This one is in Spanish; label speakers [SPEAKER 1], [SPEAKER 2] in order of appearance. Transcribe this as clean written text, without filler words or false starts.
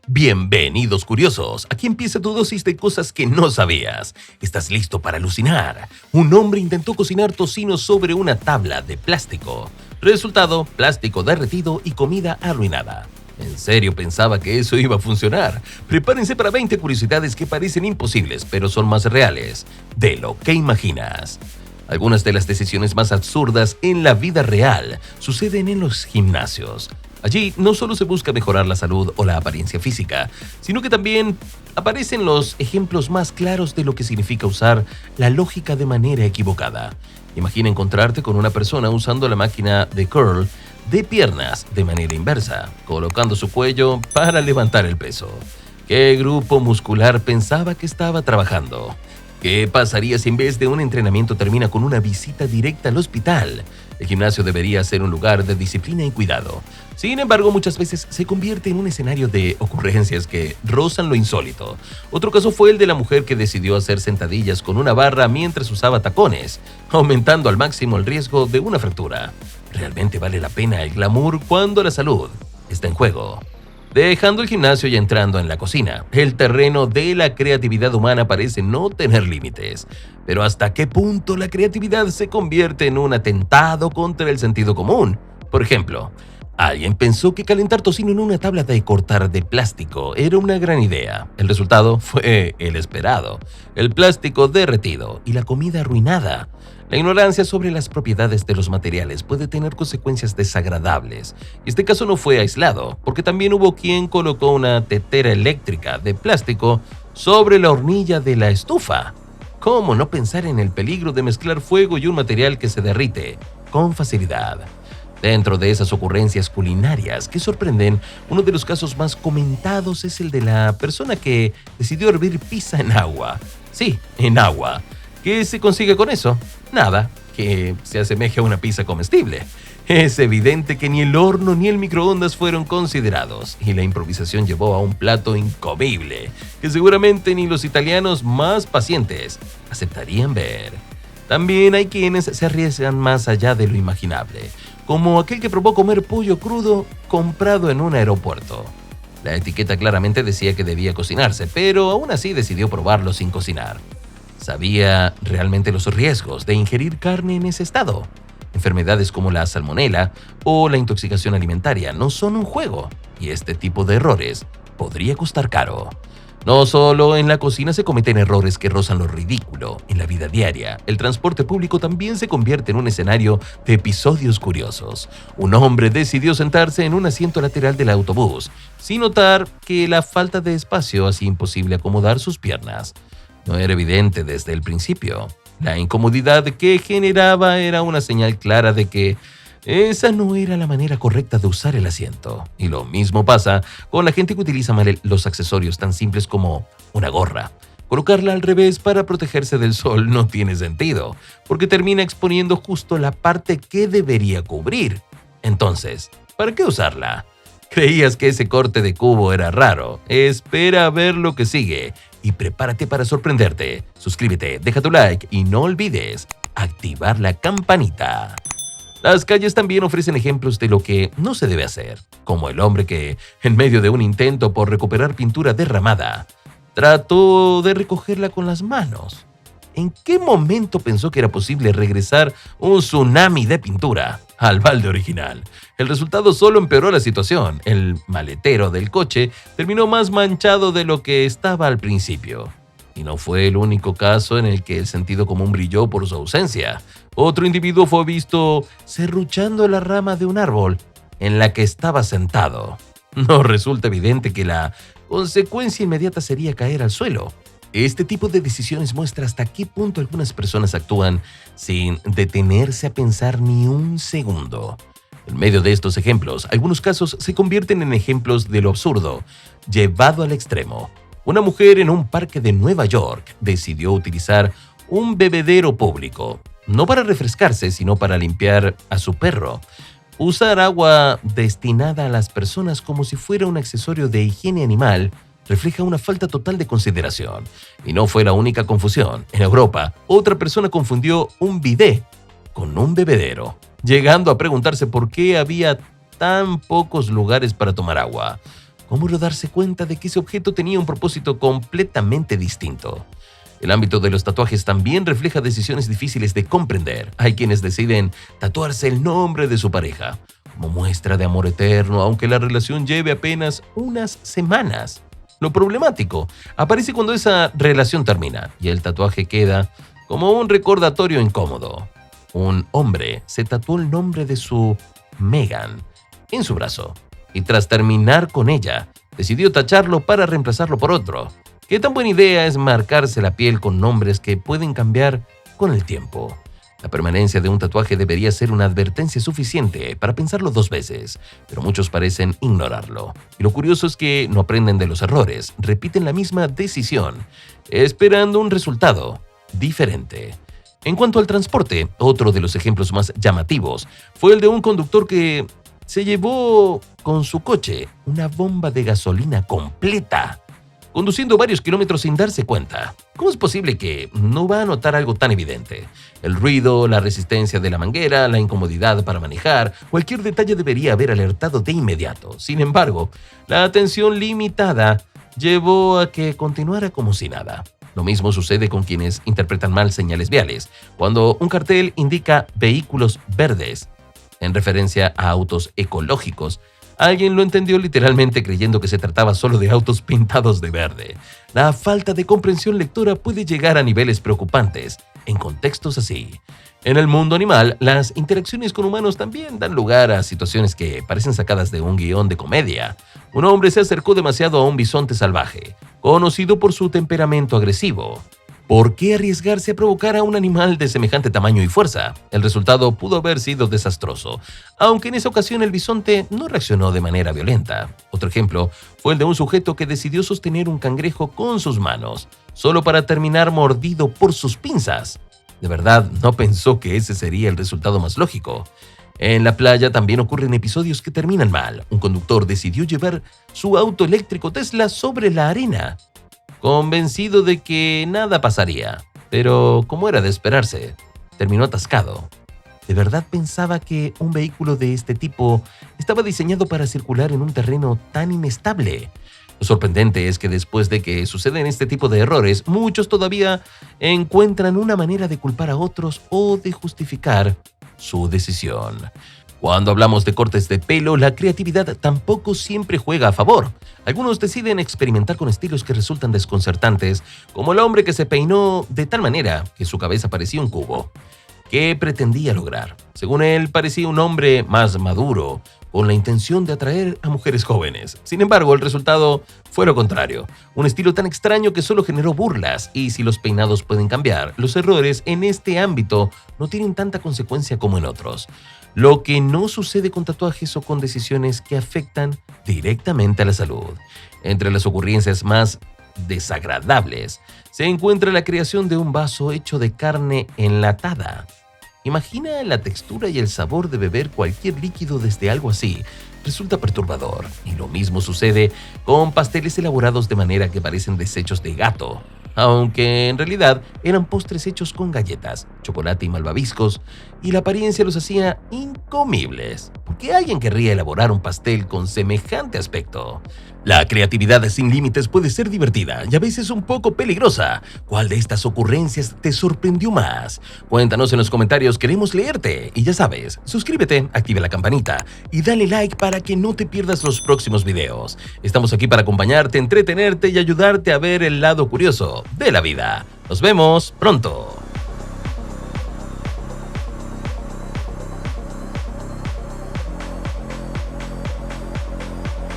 [SPEAKER 1] Bienvenidos curiosos, aquí empieza tu dosis de cosas que no sabías. ¿Estás listo para alucinar? Un hombre intentó cocinar tocino sobre una tabla de plástico. Resultado, plástico derretido y comida arruinada. ¿En serio pensaba que eso iba a funcionar? Prepárense para 20 curiosidades que parecen imposibles, pero son más reales de lo que imaginas. Algunas de las decisiones más absurdas en la vida real suceden en los gimnasios. Allí no solo se busca mejorar la salud o la apariencia física, sino que también aparecen los ejemplos más claros de lo que significa usar la lógica de manera equivocada. Imagina encontrarte con una persona usando la máquina de curl de piernas de manera inversa, colocando su cuello para levantar el peso. ¿Qué grupo muscular pensaba que estaba trabajando? ¿Qué pasaría si en vez de un entrenamiento termina con una visita directa al hospital? El gimnasio debería ser un lugar de disciplina y cuidado. Sin embargo, muchas veces se convierte en un escenario de ocurrencias que rozan lo insólito. Otro caso fue el de la mujer que decidió hacer sentadillas con una barra mientras usaba tacones, aumentando al máximo el riesgo de una fractura. ¿Realmente vale la pena el glamour cuando la salud está en juego? Dejando el gimnasio y entrando en la cocina, el terreno de la creatividad humana parece no tener límites. Pero ¿hasta qué punto la creatividad se convierte en un atentado contra el sentido común? Por ejemplo, alguien pensó que calentar tocino en una tabla de cortar de plástico era una gran idea. El resultado fue el esperado: el plástico derretido y la comida arruinada. La ignorancia sobre las propiedades de los materiales puede tener consecuencias desagradables. Y este caso no fue aislado, porque también hubo quien colocó una tetera eléctrica de plástico sobre la hornilla de la estufa. ¿Cómo no pensar en el peligro de mezclar fuego y un material que se derrite con facilidad? Dentro de esas ocurrencias culinarias que sorprenden, uno de los casos más comentados es el de la persona que decidió hervir pizza en agua. Sí, en agua. ¿Qué se consigue con eso? Nada que se asemeje a una pizza comestible. Es evidente que ni el horno ni el microondas fueron considerados y la improvisación llevó a un plato incomible que seguramente ni los italianos más pacientes aceptarían ver. También hay quienes se arriesgan más allá de lo imaginable, como aquel que probó comer pollo crudo comprado en un aeropuerto. La etiqueta claramente decía que debía cocinarse, pero aún así decidió probarlo sin cocinar. ¿Sabía realmente los riesgos de ingerir carne en ese estado? Enfermedades como la salmonela o la intoxicación alimentaria no son un juego, y este tipo de errores podría costar caro. No solo en la cocina se cometen errores que rozan lo ridículo. En la vida diaria, el transporte público también se convierte en un escenario de episodios curiosos. Un hombre decidió sentarse en un asiento lateral del autobús, sin notar que la falta de espacio hacía imposible acomodar sus piernas. No era evidente desde el principio. La incomodidad que generaba era una señal clara de que esa no era la manera correcta de usar el asiento. Y lo mismo pasa con la gente que utiliza mal los accesorios tan simples como una gorra. Colocarla al revés para protegerse del sol no tiene sentido, porque termina exponiendo justo la parte que debería cubrir. Entonces, ¿para qué usarla? ¿Creías que ese corte de cubo era raro? Espera a ver lo que sigue y prepárate para sorprenderte. Suscríbete, deja tu like y no olvides activar la campanita. Las calles también ofrecen ejemplos de lo que no se debe hacer, como el hombre que, en medio de un intento por recuperar pintura derramada, trató de recogerla con las manos. ¿En qué momento pensó que era posible regresar un tsunami de pintura al balde original? El resultado solo empeoró la situación. El maletero del coche terminó más manchado de lo que estaba al principio. Y no fue el único caso en el que el sentido común brilló por su ausencia. Otro individuo fue visto serruchando la rama de un árbol en la que estaba sentado. ¿No resulta evidente que la consecuencia inmediata sería caer al suelo? Este tipo de decisiones muestra hasta qué punto algunas personas actúan sin detenerse a pensar ni un segundo. En medio de estos ejemplos, algunos casos se convierten en ejemplos de lo absurdo, llevado al extremo. Una mujer en un parque de Nueva York decidió utilizar un bebedero público, no para refrescarse, sino para limpiar a su perro. Usar agua destinada a las personas como si fuera un accesorio de higiene animal refleja una falta total de consideración. Y no fue la única confusión. En Europa, otra persona confundió un bidé con un bebedero, llegando a preguntarse por qué había tan pocos lugares para tomar agua. ¿cómo no darse cuenta de que ese objeto tenía un propósito completamente distinto? El ámbito de los tatuajes también refleja decisiones difíciles de comprender. Hay quienes deciden tatuarse el nombre de su pareja, como muestra de amor eterno, aunque la relación lleve apenas unas semanas. Lo problemático aparece cuando esa relación termina y el tatuaje queda como un recordatorio incómodo. Un hombre se tatuó el nombre de su Megan en su brazo y tras terminar con ella, decidió tacharlo para reemplazarlo por otro. ¿Qué tan buena idea es marcarse la piel con nombres que pueden cambiar con el tiempo? La permanencia de un tatuaje debería ser una advertencia suficiente para pensarlo dos veces, pero muchos parecen ignorarlo. Y lo curioso es que no aprenden de los errores, repiten la misma decisión, esperando un resultado diferente. En cuanto al transporte, otro de los ejemplos más llamativos fue el de un conductor que se llevó con su coche una bomba de gasolina completa, conduciendo varios kilómetros sin darse cuenta. ¿Cómo es posible que no va a notar algo tan evidente? El ruido, la resistencia de la manguera, la incomodidad para manejar, cualquier detalle debería haber alertado de inmediato. Sin embargo, la atención limitada llevó a que continuara como si nada. Lo mismo sucede con quienes interpretan mal señales viales. Cuando un cartel indica vehículos verdes, en referencia a autos ecológicos, alguien lo entendió literalmente creyendo que se trataba solo de autos pintados de verde. La falta de comprensión lectora puede llegar a niveles preocupantes en contextos así. En el mundo animal, las interacciones con humanos también dan lugar a situaciones que parecen sacadas de un guión de comedia. Un hombre se acercó demasiado a un bisonte salvaje, conocido por su temperamento agresivo. ¿Por qué arriesgarse a provocar a un animal de semejante tamaño y fuerza? El resultado pudo haber sido desastroso, aunque en esa ocasión el bisonte no reaccionó de manera violenta. Otro ejemplo fue el de un sujeto que decidió sostener un cangrejo con sus manos, solo para terminar mordido por sus pinzas. De verdad, no pensó que ese sería el resultado más lógico. En la playa también ocurren episodios que terminan mal. Un conductor decidió llevar su auto eléctrico Tesla sobre la arena, convencido de que nada pasaría, pero como era de esperarse, terminó atascado. ¿De verdad pensaba que un vehículo de este tipo estaba diseñado para circular en un terreno tan inestable? Lo sorprendente es que después de que suceden este tipo de errores, muchos todavía encuentran una manera de culpar a otros o de justificar su decisión. Cuando hablamos de cortes de pelo, la creatividad tampoco siempre juega a favor. Algunos deciden experimentar con estilos que resultan desconcertantes, como el hombre que se peinó de tal manera que su cabeza parecía un cubo. ¿Qué pretendía lograr? Según él, parecía un hombre más maduro, con la intención de atraer a mujeres jóvenes. Sin embargo, el resultado fue lo contrario. Un estilo tan extraño que solo generó burlas, y si los peinados pueden cambiar, los errores en este ámbito no tienen tanta consecuencia como en otros. Lo que no sucede con tatuajes o con decisiones que afectan directamente a la salud. Entre las ocurrencias más desagradables se encuentra la creación de un vaso hecho de carne enlatada. Imagina la textura y el sabor de beber cualquier líquido desde algo así. Resulta perturbador. Y lo mismo sucede con pasteles elaborados de manera que parecen desechos de gato, aunque en realidad eran postres hechos con galletas, chocolate y malvaviscos, y la apariencia los hacía incomibles. ¿Por qué alguien querría elaborar un pastel con semejante aspecto? La creatividad sin límites puede ser divertida y a veces un poco peligrosa. ¿Cuál de estas ocurrencias te sorprendió más? Cuéntanos en los comentarios, queremos leerte. Y ya sabes, suscríbete, activa la campanita y dale like para que no te pierdas los próximos videos. Estamos aquí para acompañarte, entretenerte y ayudarte a ver el lado curioso de la vida. Nos vemos pronto.